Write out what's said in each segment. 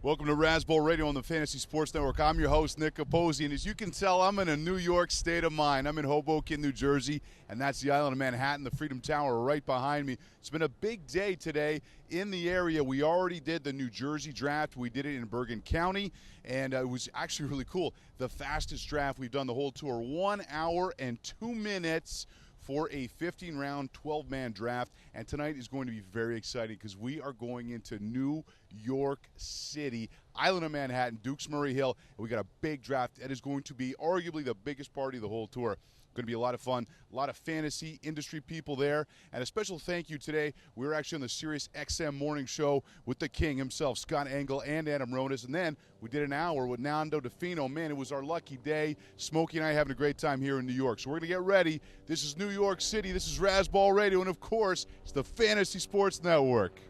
Welcome to Razzball Radio on the Fantasy Sports Network. I'm your host, Nick Capozzi, and as you can tell, I'm in a New York state of mind. I'm in Hoboken, New Jersey, and that's the island of Manhattan, the Freedom Tower right behind me. It's been a big day today in the area. We already did the New Jersey draft. We did it in Bergen County, and it was actually really cool. The fastest draft we've done the whole tour, 1 hour and 2 minutes for a 15-round, 12-man draft. And tonight is going to be very exciting because we are going into New York City, island of Manhattan, Dukes Murray Hill, and we got a big draft. That is going to be arguably the biggest party of the whole tour. Going to be a lot of fun, a lot of fantasy industry people there. And a special thank you today. We're actually on the Sirius XM morning show with the king himself, Scott Engel and Adam Ronis. And then we did an hour with Nando DiFino. Man, it was our lucky day. Smokey and I having a great time here in New York. So we're going to get ready. This is New York City. This is Razzball Radio. And, of course, it's the Fantasy Sports Network.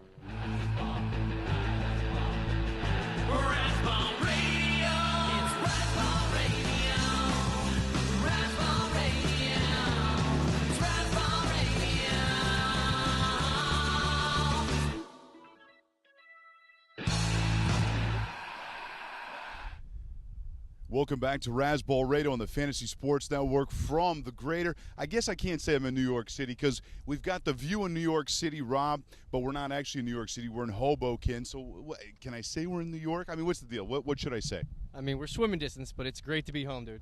Welcome back to Razzball Radio on the Fantasy Sports Network from the greater, I guess I can't say I'm in New York City because we've got the view in New York City, Rob, but we're not actually in New York City. We're in Hoboken. So can I say we're in New York? I mean, what's the deal? What should I say? I mean, we're swimming distance, but it's great to be home, dude.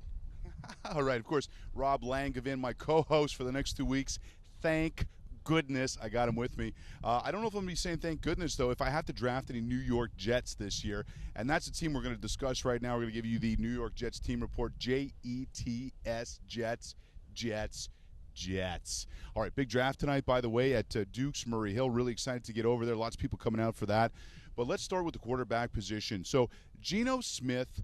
All right, of course, Rob Langevin, my co-host for the next 2 weeks. Thank goodness I got him with me. I don't know if I'm going to be saying thank goodness, though, if I have to draft any New York Jets this year. And that's the team we're going to discuss right now. We're going to give you the New York Jets team report, Jets, Jets. All right, big draft tonight, by the way, at Dukes Murray Hill. Really excited to get over there. Lots of people coming out for that. But let's start with the quarterback position. So Geno Smith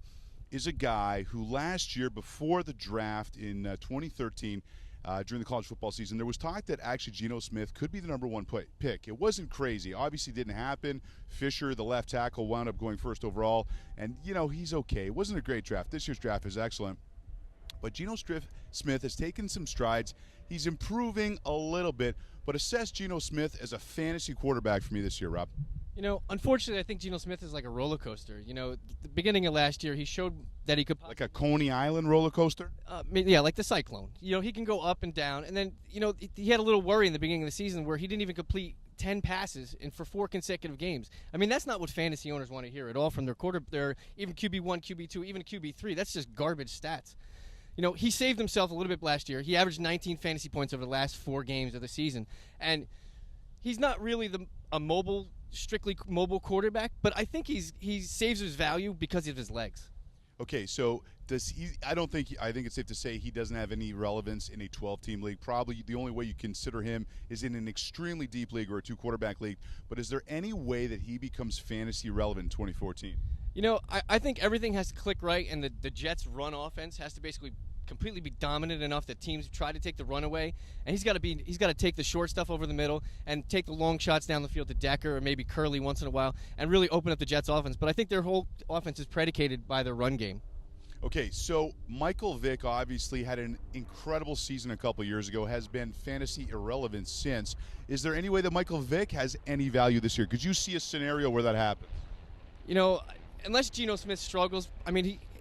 is a guy who last year, before the draft in 2013, during the college football season, there was talk that actually Geno Smith could be the number one pick. It wasn't crazy. Obviously didn't happen. Fisher, the left tackle, wound up going first overall. And, he's okay. It wasn't a great draft. This year's draft is excellent. But Geno Smith has taken some strides. He's improving a little bit. But assess Geno Smith as a fantasy quarterback for me this year, Rob. Unfortunately, I think Geno Smith is like a roller coaster. The beginning of last year, he showed that he could... Like a Coney Island roller coaster? Yeah, like the Cyclone. He can go up and down. And then, he had a little worry in the beginning of the season where he didn't even complete 10 passes for 4 consecutive games. I mean, that's not what fantasy owners want to hear at all from their even QB1, QB2, even QB3. That's just garbage stats. He saved himself a little bit last year. He averaged 19 fantasy points over the last 4 games of the season. And he's not really a strictly mobile quarterback, but I think he saves his value because of his legs. Okay, so does he? I think it's safe to say he doesn't have any relevance in a 12-team league. Probably the only way you consider him is in an extremely deep league or a 2-quarterback league. But is there any way that he becomes fantasy relevant in 2014? I think everything has to click right, and the Jets' run offense has to basically completely be dominant enough that teams try to take the run away, and he's got to take the short stuff over the middle and take the long shots down the field to Decker or maybe Curley once in a while and really open up the Jets' offense. But I think their whole offense is predicated by their run game. Okay, so Michael Vick obviously had an incredible season a couple years ago, has been fantasy irrelevant since. Is there any way that Michael Vick has any value this year? Could you see a scenario where that happens? Unless Geno Smith struggles,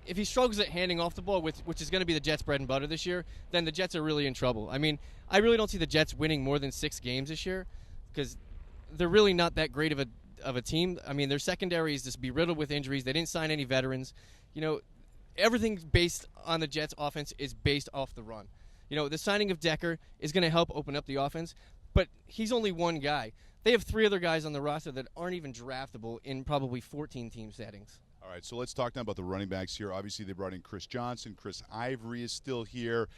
if he struggles at handing off the ball, which is going to be the Jets' bread and butter this year, then the Jets are really in trouble. I really don't see the Jets winning more than 6 games this year because they're really not that great of a team. Their secondary is just be riddled with injuries. They didn't sign any veterans. Everything based on the Jets' offense is based off the run. The signing of Decker is going to help open up the offense, but he's only one guy. They have 3 other guys on the roster that aren't even draftable in probably 14-team settings. All right, so let's talk now about the running backs here. Obviously, they brought in Chris Johnson. Chris Ivory is still here.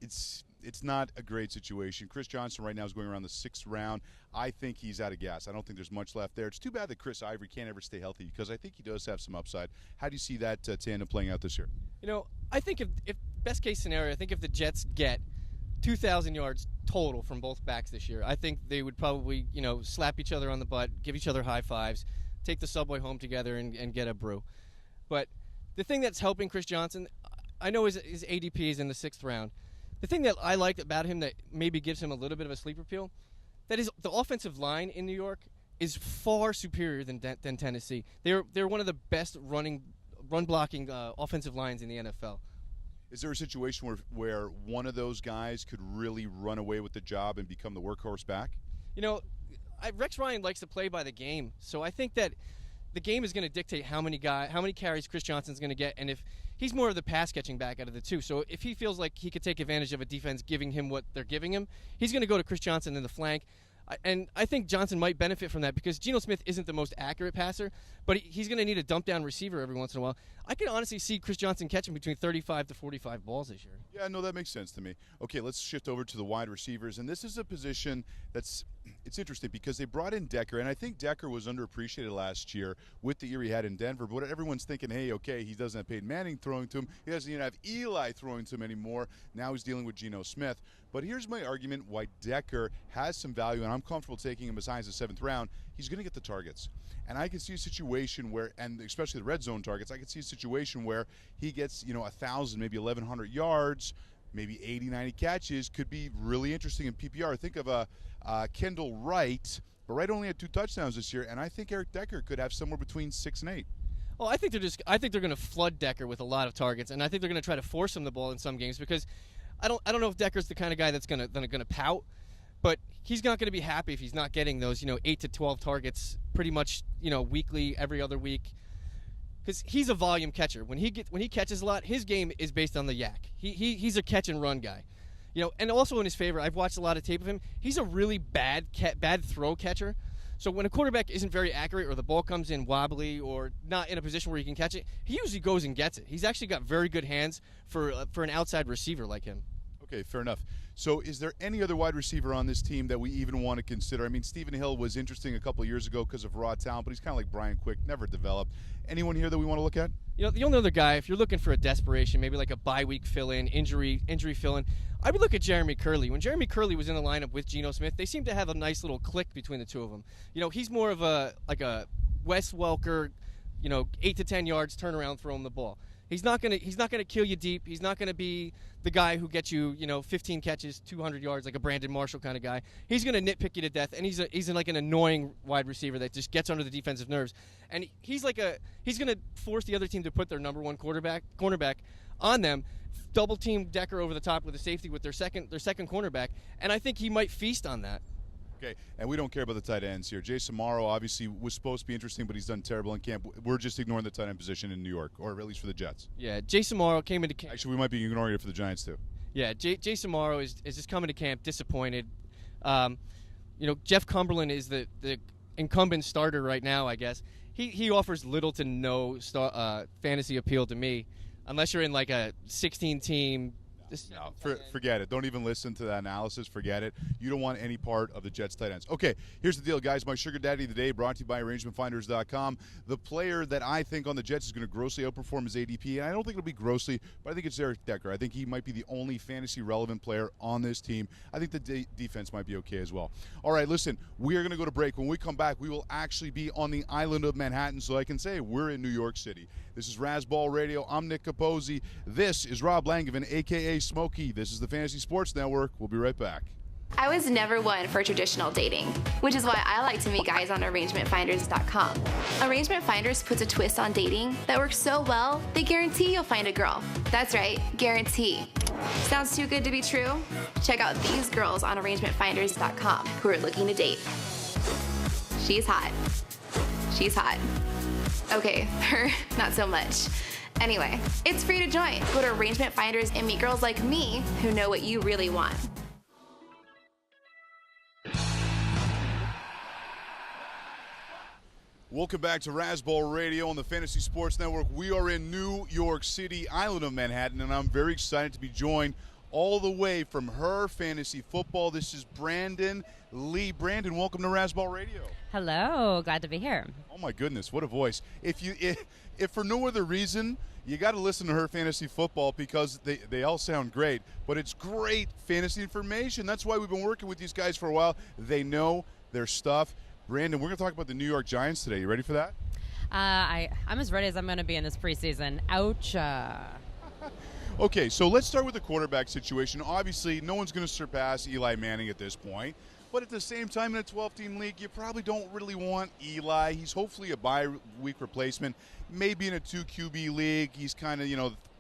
It's not a great situation. Chris Johnson right now is going around the 6th round. I think he's out of gas. I don't think there's much left there. It's too bad that Chris Ivory can't ever stay healthy because I think he does have some upside. How do you see that tandem playing out this year? I think if best case scenario, I think if the Jets get 2,000 yards total from both backs this year, I think they would probably, slap each other on the butt, give each other high fives, take the subway home together and get a brew. But the thing that's helping Chris Johnson, I know his ADP is in the 6th round. The thing that I liked about him that maybe gives him a little bit of a sleeper appeal, that is the offensive line in New York is far superior than Tennessee. They're one of the best run blocking offensive lines in the NFL. Is there a situation where one of those guys could really run away with the job and become the workhorse back? You know, Rex Ryan likes to play by the game, so I think that the game is going to dictate how many carries Chris Johnson's going to get, and if he's more of the pass catching back out of the two. So if he feels like he could take advantage of a defense giving him what they're giving him, he's going to go to Chris Johnson in the flank. And I think Johnson might benefit from that because Geno Smith isn't the most accurate passer, but he's going to need a dump down receiver every once in a while. I could honestly see Chris Johnson catching between 35 to 45 balls this year. Yeah, no, that makes sense to me. Okay, let's shift over to the wide receivers, and this is a position it's interesting because they brought in Decker, and I think Decker was underappreciated last year with the year he had in Denver, but everyone's thinking, hey, okay, he doesn't have Peyton Manning throwing to him. He doesn't even have Eli throwing to him anymore. Now he's dealing with Geno Smith. But here's my argument why Decker has some value, and I'm comfortable taking him as high as the 7th round. He's going to get the targets. And I can see a situation where, and especially the red zone targets, I can see a situation where he gets, 1,000, maybe 1,100 yards, maybe 80, 90 catches. Could be really interesting in PPR. Think of Kendall Wright, but Wright only had 2 touchdowns this year, and I think Eric Decker could have somewhere between 6 and 8. Well, I think they're going to flood Decker with a lot of targets, and I think they're going to try to force him the ball in some games because I don't know if Decker's the kind of guy that's going to pout, but he's not going to be happy if he's not getting those 8 to 12 targets pretty much weekly, every other week, because he's a volume catcher. When he catches a lot, his game is based on the yak. He's a catch and run guy, and also in his favor, I've watched a lot of tape of him. He's a really bad throw catcher. So when a quarterback isn't very accurate or the ball comes in wobbly or not in a position where he can catch it, he usually goes and gets it. He's actually got very good hands for an outside receiver like him. Okay, fair enough. So is there any other wide receiver on this team that we even want to consider? I mean, Stephen Hill was interesting a couple of years ago because of raw talent, but he's kind of like Brian Quick, never developed. Anyone here that we want to look at? The only other guy, if you're looking for a desperation, maybe like a bye-week fill-in, injury fill-in, I would look at Jeremy Curley. When Jeremy Curley was in the lineup with Geno Smith, they seemed to have a nice little click between the two of them. He's more of a Wes Welker, 8 to 10 yards, turn around, throw him the ball. He's not gonna kill you deep. He's not gonna be the guy who gets you 15 catches, 200 yards, like a Brandon Marshall kind of guy. He's gonna nitpick you to death, and he's like an annoying wide receiver that just gets under the defensive nerves. And he's gonna force the other team to put their number one cornerback on them, double team Decker over the top with a safety with their second cornerback, and I think he might feast on that. Okay, and we don't care about the tight ends here. Jason Morrow obviously was supposed to be interesting, but he's done terrible in camp. We're just ignoring the tight end position in New York, or at least for the Jets. Yeah, Jason Morrow came into camp. Actually, we might be ignoring it for the Giants too. Yeah, Jason Morrow is just coming to camp disappointed. Jeff Cumberland is the incumbent starter right now, I guess. He offers little to no fantasy appeal to me, unless you're in like a 16-team. No, forget it. Don't even listen to that analysis. Forget it. You don't want any part of the Jets tight ends. Okay, here's the deal, guys. My sugar daddy of the day brought to you by ArrangementFinders.com. The player that I think on the Jets is going to grossly outperform his ADP, and I don't think it'll be grossly, but I think it's Eric Decker. I think he might be the only fantasy-relevant player on this team. I think the defense might be okay as well. All right, listen, we are going to go to break. When we come back, we will actually be on the island of Manhattan, so I can say we're in New York City. This is Razzball Radio. I'm Nick Capozzi. This is Rob Langevin, a.k.a. Smokey. This is the Fantasy Sports Network. We'll be right back. I was never one for traditional dating, which is why I like to meet guys on ArrangementFinders.com. Arrangement Finders puts a twist on dating that works so well, they guarantee you'll find a girl. That's right, guarantee. Sounds too good to be true? Check out these girls on ArrangementFinders.com who are looking to date. She's hot. She's hot. Okay, her, not so much. Anyway, it's free to join. Go to Arrangement Finders and meet girls like me who know what you really want. Welcome back to Razzball Radio on the Fantasy Sports Network. We are in New York City, island of Manhattan, and I'm very excited to be joined all the way from Her Fantasy Football. This is Brandon Lee. Brandon, welcome to Razzball Radio. Hello, glad to be here. Oh my goodness, what a voice! If for no other reason, you got to listen to Her Fantasy Football because they all sound great. But it's great fantasy information. That's why we've been working with these guys for a while. They know their stuff. Brandon, we're going to talk about the New York Giants today. You ready for that? I'm as ready as I'm going to be in this preseason. Ouch. Okay, so let's start with the quarterback situation. Obviously, no one's going to surpass Eli Manning at this point. But at the same time, in a 12-team league, you probably don't really want Eli. He's hopefully a bye-week replacement. Maybe in a 2-QB league, he's kind of,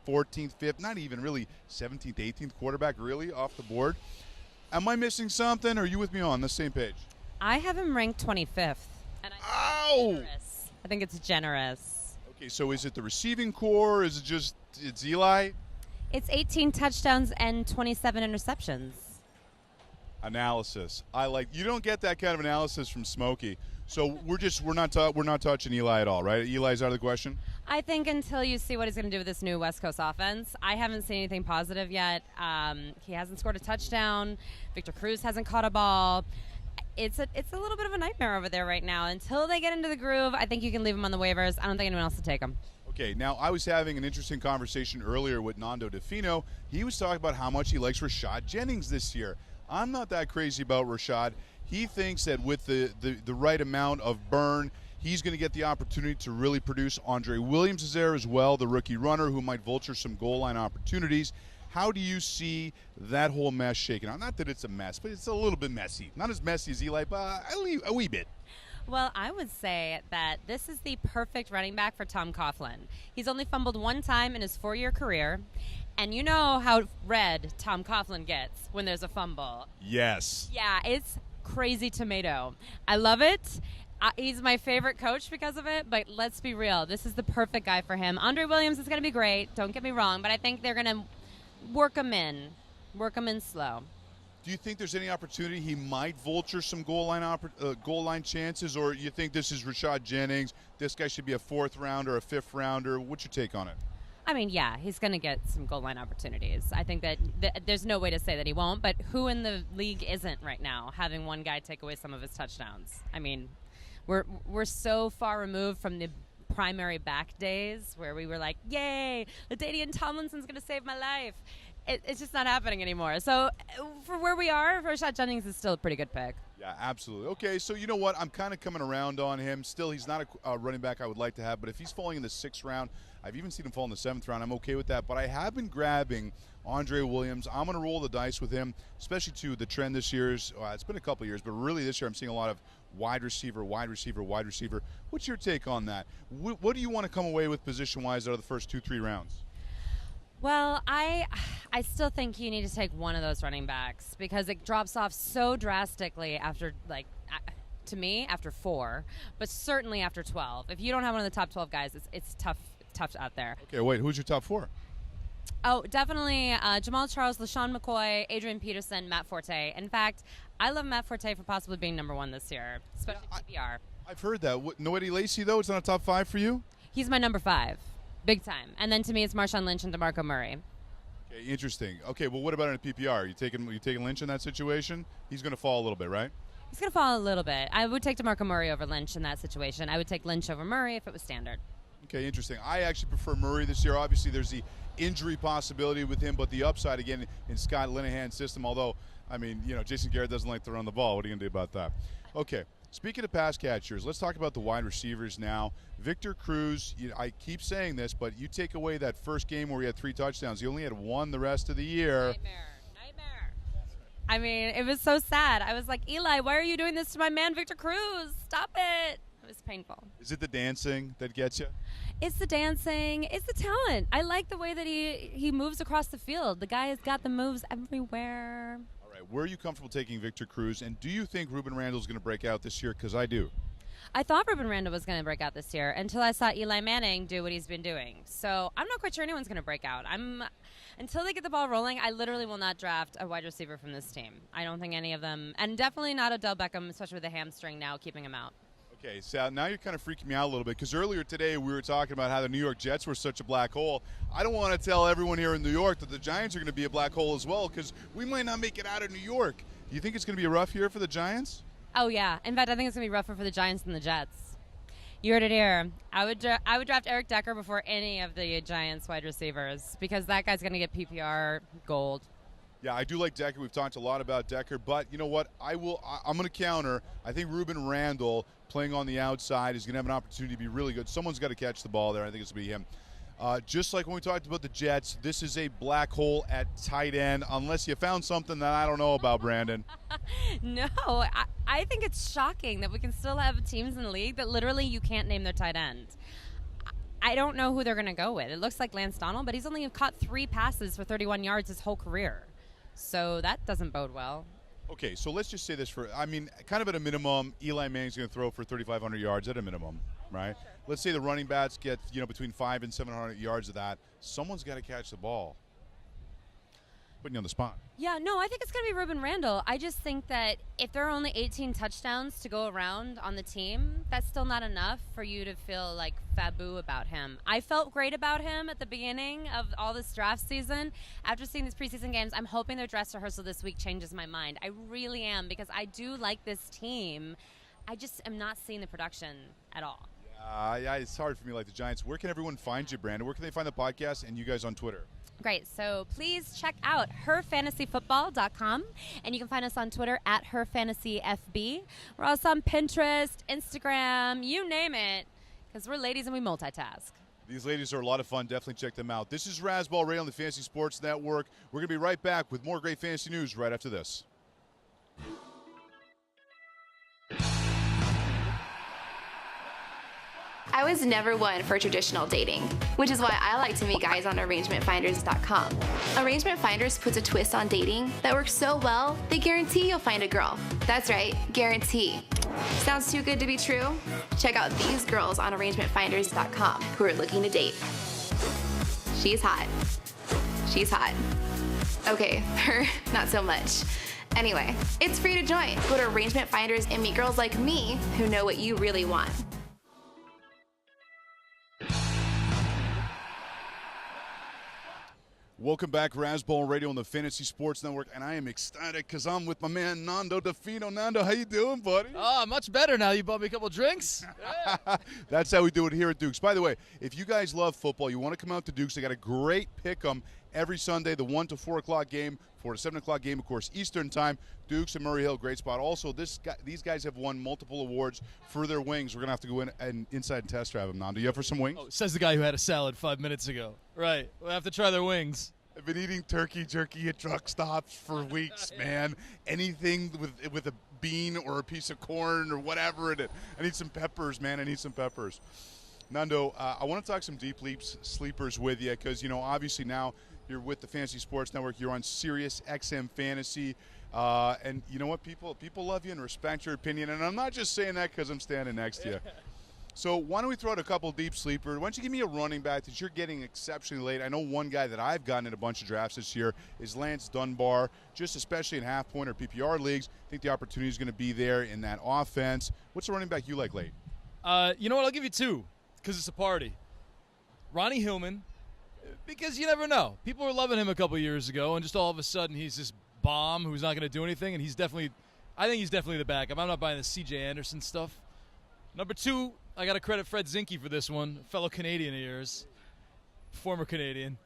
14th, 5th, not even really 17th, 18th quarterback really off the board. Am I missing something, or are you with me on the same page? I have him ranked 25th. And I think it's generous. Okay, so is it the receiving core? Is it just it's Eli? It's 18 touchdowns and 27 interceptions. Analysis. You don't get that kind of analysis from Smokey. So we're not touching Eli at all, right? Eli's out of the question. I think until you see what he's going to do with this new West Coast offense, I haven't seen anything positive yet. He hasn't scored a touchdown. Victor Cruz hasn't caught a ball. It's a little bit of a nightmare over there right now. Until they get into the groove, I think you can leave him on the waivers. I don't think anyone else will take him. Okay, now I was having an interesting conversation earlier with Nando DiFino. He was talking about how much he likes Rashad Jennings this year. I'm not that crazy about Rashad. He thinks that with the right amount of burn, he's going to get the opportunity to really produce. Andre Williams is there as well, the rookie runner who might vulture some goal line opportunities. How do you see that whole mess shaking out? Not that it's a mess, but it's a little bit messy. Not as messy as Eli, but a wee bit. Well, I would say that this is the perfect running back for Tom Coughlin. He's only fumbled one time in his 4-year career, and you know how red Tom Coughlin gets when there's a fumble. Yes. Yeah, it's crazy tomato. I love it. He's my favorite coach because of it, but let's be real. This is the perfect guy for him. Andre Williams is going to be great, don't get me wrong, but I think they're going to work him in slow. Do you think there's any opportunity he might vulture some goal line chances, or you think this is Rashad Jennings, this guy should be a 4th rounder, a 5th rounder? What's your take on it? I mean, yeah, he's going to get some goal line opportunities. I think that there's no way to say that he won't, but who in the league isn't right now having one guy take away some of his touchdowns? I mean, we're so far removed from the primary back days where we were like, yay, LaDainian Tomlinson's going to save my life. It's just not happening anymore. So for where we are, Rashad Jennings is still a pretty good pick. Yeah, absolutely. Okay, so you know what? I'm kind of coming around on him. Still, he's not a running back I would like to have, but if he's falling in the 6th round, I've even seen him fall in the 7th round, I'm okay with that. But I have been grabbing Andre Williams. I'm going to roll the dice with him, especially to the trend this year. It's been a couple years, but really this year I'm seeing a lot of wide receiver. What's your take on that? What do you want to come away with position-wise out of the first 2-3 rounds? Well, I still think you need to take one of those running backs because it drops off so drastically after, to me, after 4, but certainly after 12. If you don't have one of the top 12 guys, it's tough out there. Okay, wait, who's your top 4? Oh, definitely Jamal Charles, LaShawn McCoy, Adrian Peterson, Matt Forte. In fact, I love Matt Forte for possibly being number 1 this year, especially PPR. I've heard that. Noetti Lacy, though, it's not a top 5 for you? He's my number 5. Big time. And then to me, it's Marshawn Lynch and DeMarco Murray. Okay, interesting. Okay, well, what about in a PPR? You taking Lynch in that situation? He's going to fall a little bit, right? He's going to fall a little bit. I would take DeMarco Murray over Lynch in that situation. I would take Lynch over Murray if it was standard. Okay, interesting. I actually prefer Murray this year. Obviously, there's the injury possibility with him, but the upside, again, in Scott Linehan's system, although, I mean, Jason Garrett doesn't like to run the ball. What are you going to do about that? Okay. Speaking of pass catchers, let's talk about the wide receivers now. Victor Cruz, I keep saying this, but you take away that first game where he had 3 touchdowns. He only had 1 the rest of the year. Nightmare. I mean, it was so sad. I was like, Eli, why are you doing this to my man Victor Cruz? Stop it. It was painful. Is it the dancing that gets you? It's the dancing. It's the talent. I like the way that he moves across the field. The guy has got the moves everywhere. Where are you comfortable taking Victor Cruz, and do you think Ruben Randle's going to break out this year? Because I do. I thought Ruben Randle was going to break out this year until I saw Eli Manning do what he's been doing. So I'm not quite sure anyone's going to break out. Until they get the ball rolling, I literally will not draft a wide receiver from this team. I don't think any of them, and definitely not Odell Beckham, especially with the hamstring now keeping him out. Okay, so now you're kind of freaking me out a little bit because earlier today we were talking about how the New York Jets were such a black hole. I don't want to tell everyone here in New York that the Giants are going to be a black hole as well because we might not make it out of New York. Do you think it's going to be a rough year for the Giants? Oh, yeah. In fact, I think it's going to be rougher for the Giants than the Jets. You heard it here. I would draft Eric Decker before any of the Giants wide receivers because that guy's going to get PPR gold. Yeah, I do like Decker. We've talked a lot about Decker, but you know what? I'm going to counter. I think Ruben Randle playing on the outside is going to have an opportunity to be really good. Someone's got to catch the ball there. I think it's going to be him. Just like when we talked about the Jets, this is a black hole at tight end, unless you found something that I don't know about, Brandon. No, I think it's shocking that we can still have teams in the league that literally you can't name their tight end. I don't know who they're going to go with. It looks like Lance Donald, but he's only caught 3 passes for 31 yards his whole career. So that doesn't bode well. Okay, so let's just say this kind of at a minimum, Eli Manning's going to throw for 3,500 yards at a minimum, right? Sure. Let's say the running backs get, between 500 and 700 yards of that. Someone's got to catch the ball. Putting you on the spot. Yeah, no, I think it's going to be Ruben Randall. I just think that if there are only 18 touchdowns to go around on the team, that's still not enough for you to feel like Fabu about him. I felt great about him at the beginning of all this draft season. After seeing these preseason games, I'm hoping their dress rehearsal this week changes my mind. I really am, because I do like this team. I just am not seeing the production at all. Yeah, it's hard for me like the Giants. Where can everyone find you, Brandon? Where can they find the podcast and you guys on Twitter? Great. So please check out herfantasyfootball.com, and you can find us on Twitter at herfantasyfb. We're also on Pinterest, Instagram, you name it, because we're ladies and we multitask. These ladies are a lot of fun. Definitely check them out. This is Razzball right on the Fantasy Sports Network. We're going to be right back with more great fantasy news right after this. I was never one for traditional dating, which is why I like to meet guys on ArrangementFinders.com. Arrangement Finders puts a twist on dating that works so well, they guarantee you'll find a girl. That's right, guarantee. Sounds too good to be true? Check out these girls on ArrangementFinders.com who are looking to date. She's hot. She's hot. Okay, her, not so much. Anyway, it's free to join. Go to Arrangement Finders and meet girls like me who know what you really want. Welcome back, Razzball Radio on the Fantasy Sports Network, and I am ecstatic because I'm with my man Nando DiFino. Nando, how you doing, buddy? Oh, much better now. You bought me a couple drinks. Yeah. That's how we do it here at Dukes. By the way, if you guys love football, you want to come out to Dukes, they got a great pick-em every Sunday, the 1 to 4 o'clock game, 4 to 7 o'clock game, of course, Eastern time. Dukes and Murray Hill, great spot. Also, these guys have won multiple awards for their wings. We're going to have to go in and inside and test drive them, Nando. You up for some wings? Oh, says the guy who had a salad 5 minutes ago. Right. We'll have to try their wings. I've been eating turkey jerky at truck stops for weeks, man. Anything with a bean or a piece of corn or whatever in it. I need some peppers, man. I need some peppers. Nando, I want to talk some deep sleepers with you because, obviously now you're with the Fantasy Sports Network. You're on Sirius XM Fantasy. And you know what? People love you and respect your opinion. And I'm not just saying that because I'm standing next to you. So why don't we throw out a couple deep sleepers? Why don't you give me a running back that you're getting exceptionally late? I know one guy that I've gotten in a bunch of drafts this year is Lance Dunbar, just especially in half-point or PPR leagues. I think the opportunity is going to be there in that offense. What's the running back you like late? You know what? I'll give you 2 because it's a party. Ronnie Hillman, because you never know. People were loving him a couple years ago, and just all of a sudden he's this bomb who's not going to do anything, and I think he's definitely the backup. I'm not buying the C.J. Anderson stuff. Number 2, I got to credit Fred Zinke for this one, fellow Canadian of yours, former Canadian,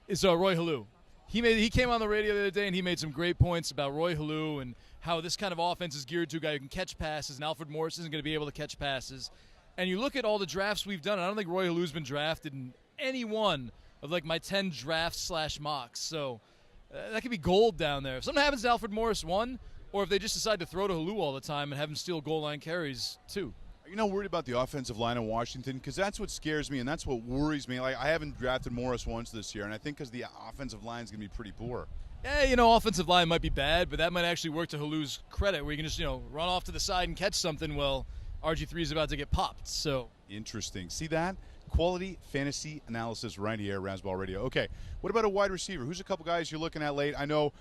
is Roy Halou. He came on the radio the other day and he made some great points about Roy Halou and how this kind of offense is geared to a guy who can catch passes, and Alfred Morris isn't going to be able to catch passes. And you look at all the drafts we've done, and I don't think Roy Halou's been drafted in any one of like my 10 drafts / mocks. So that could be gold down there. If something happens to Alfred Morris 1, or if they just decide to throw to Halou all the time and have him steal goal line carries, 2. Are you not worried about the offensive line in Washington? Because that's what scares me, and that's what worries me. Like, I haven't drafted Morris once this year, and I think because the offensive line is going to be pretty poor. Yeah, offensive line might be bad, but that might actually work to Halou's credit, where you can just, run off to the side and catch something. Well, RG3 is about to get popped, so. Interesting. See that? Quality fantasy analysis right here, Razzball Radio. Okay, what about a wide receiver? Who's a couple guys you're looking at late? I know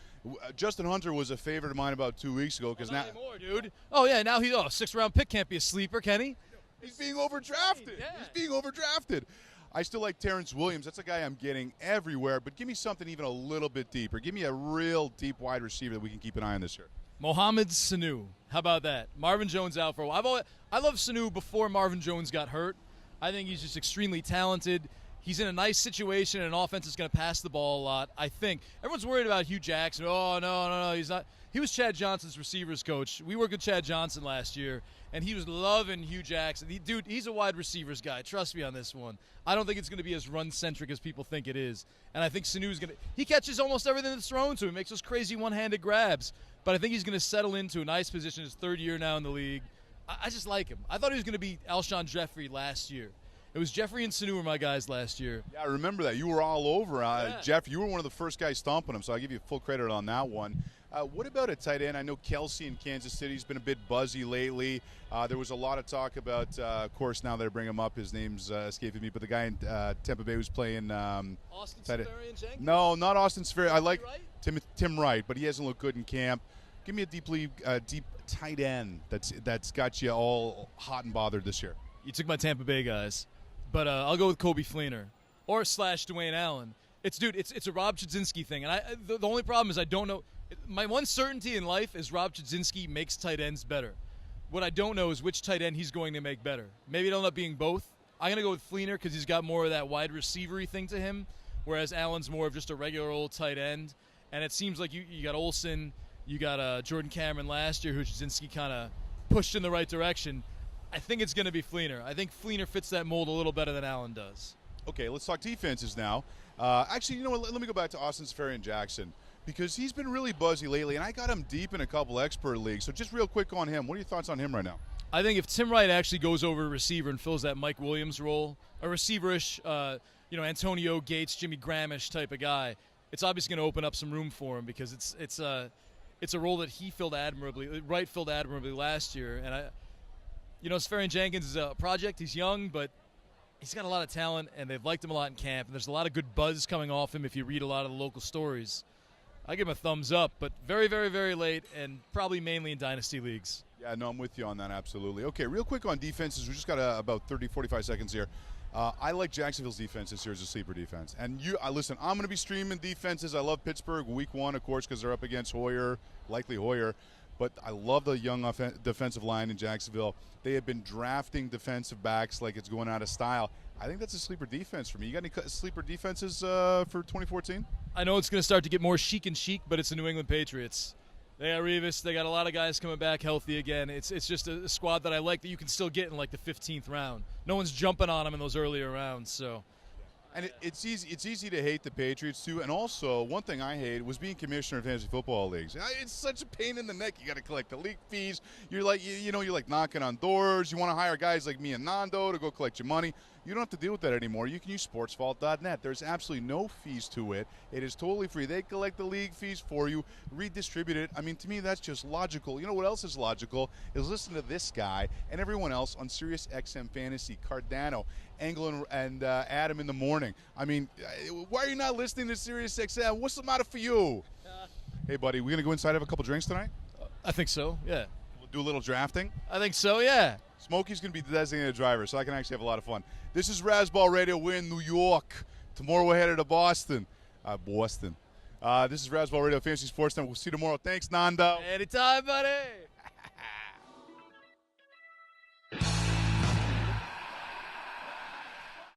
Justin Hunter was a favorite of mine about 2 weeks ago. Because now anymore, dude. Oh, yeah, now he's 6th-round pick can't be a sleeper, can he? He's being overdrafted. Yeah. He's being overdrafted. I still like Terrence Williams. That's a guy I'm getting everywhere. But give me something even a little bit deeper. Give me a real deep wide receiver that we can keep an eye on this year. Mohamed Sanu. How about that? Marvin Jones out for a while. I love Sanu before Marvin Jones got hurt. I think he's just extremely talented. He's in a nice situation, and an offense is going to pass the ball a lot, I think. Everyone's worried about Hugh Jackson. Oh, no, he's not. He was Chad Johnson's receivers coach. We worked with Chad Johnson last year, and he was loving Hugh Jackson. Dude, he's a wide receivers guy. Trust me on this one. I don't think it's going to be as run-centric as people think it is. And I think Sanu's going to – he catches almost everything that's thrown to him. He makes those crazy one-handed grabs. But I think he's going to settle into a nice position his third year now in the league. I just like him. I thought he was going to be Alshon Jeffrey last year. It was Jeffrey and Sanu were my guys last year. Yeah, I remember that. You were all over. Jeff, you were one of the first guys stomping him, so I give you full credit on that one. What about a tight end? I know Kelsey in Kansas City has been a bit buzzy lately. There was a lot of talk about, of course, now that I bring him up, his name's escaping me, but the guy in Tampa Bay who's playing Austin Seferian-Jenkins? No, not Austin Seferian. I like Wright? Tim Wright, but he hasn't looked good in camp. Give me a deep tight end that's got you all hot and bothered this year. You took my Tampa Bay guys, but I'll go with Kobe Fleener or / Dwayne Allen. It's a Rob Chudzinski thing, and the only problem is I don't know. My one certainty in life is Rob Chudzinski makes tight ends better. What I don't know is which tight end he's going to make better. Maybe it'll end up being both. I'm going to go with Fleener because he's got more of that wide receiver-y thing to him, whereas Allen's more of just a regular old tight end. And it seems like you got Olsen, you got Jordan Cameron last year, who Chudzinski kind of pushed in the right direction. I think it's going to be Fleener. I think Fleener fits that mold a little better than Allen does. Okay, let's talk defenses now. Actually, you know what? Let me go back to Austin Seferian-Jackson because he's been really buzzy lately, and I got him deep in a couple expert leagues. So just real quick on him, what are your thoughts on him right now? I think if Tim Wright actually goes over to receiver and fills that Mike Williams role, a receiverish, Antonio Gates, Jimmy Grahamish type of guy, it's obviously going to open up some room for him because it's a role that he filled admirably. Wright filled admirably last year, and Seferian-Jenkins is a project. He's young, but he's got a lot of talent, and they've liked him a lot in camp. And there's a lot of good buzz coming off him if you read a lot of the local stories. I give him a thumbs up, but very, very, very late, and probably mainly in dynasty leagues. Yeah, no, I'm with you on that, absolutely. Okay, real quick on defenses. We just got about 30, 45 seconds here. I like Jacksonville's defense this year as a sleeper defense. And listen, I'm going to be streaming defenses. I love Pittsburgh week 1, of course, because they're up against likely Hoyer. But I love the young defensive line in Jacksonville. They have been drafting defensive backs like it's going out of style. I think that's a sleeper defense for me. You got any sleeper defenses for 2014? I know it's going to start to get more chic, but it's the New England Patriots. They got Revis. They got a lot of guys coming back healthy again. It's just a squad that I like that you can still get in like the 15th round. No one's jumping on them in those earlier rounds. So. And it's easy to hate the Patriots too. And also, one thing I hate was being commissioner of fantasy football leagues. It's such a pain in the neck. You got to collect the league fees. You're like, you're like knocking on doors. You want to hire guys like me and Nando to go collect your money. You don't have to deal with that anymore. You can use sportsvault.net. There's absolutely no fees to it. It is totally free. They collect the league fees for you, redistribute it. I mean, to me, that's just logical. You know what else is logical is listen to this guy and everyone else on Sirius XM Fantasy, Cardano, Engel, and Adam in the morning. I mean, why are you not listening to Sirius XM? What's the matter for you? Hey, buddy, we going to go inside and have a couple drinks tonight? I think so, yeah. We'll do a little drafting? I think so, yeah. Smokey's going to be the designated driver, so I can actually have a lot of fun. This is Razzball Radio. We're in New York. Tomorrow we're headed to Boston. This is Razzball Radio, Fantasy Sports Network. We'll see you tomorrow. Thanks, Nando. Anytime, buddy.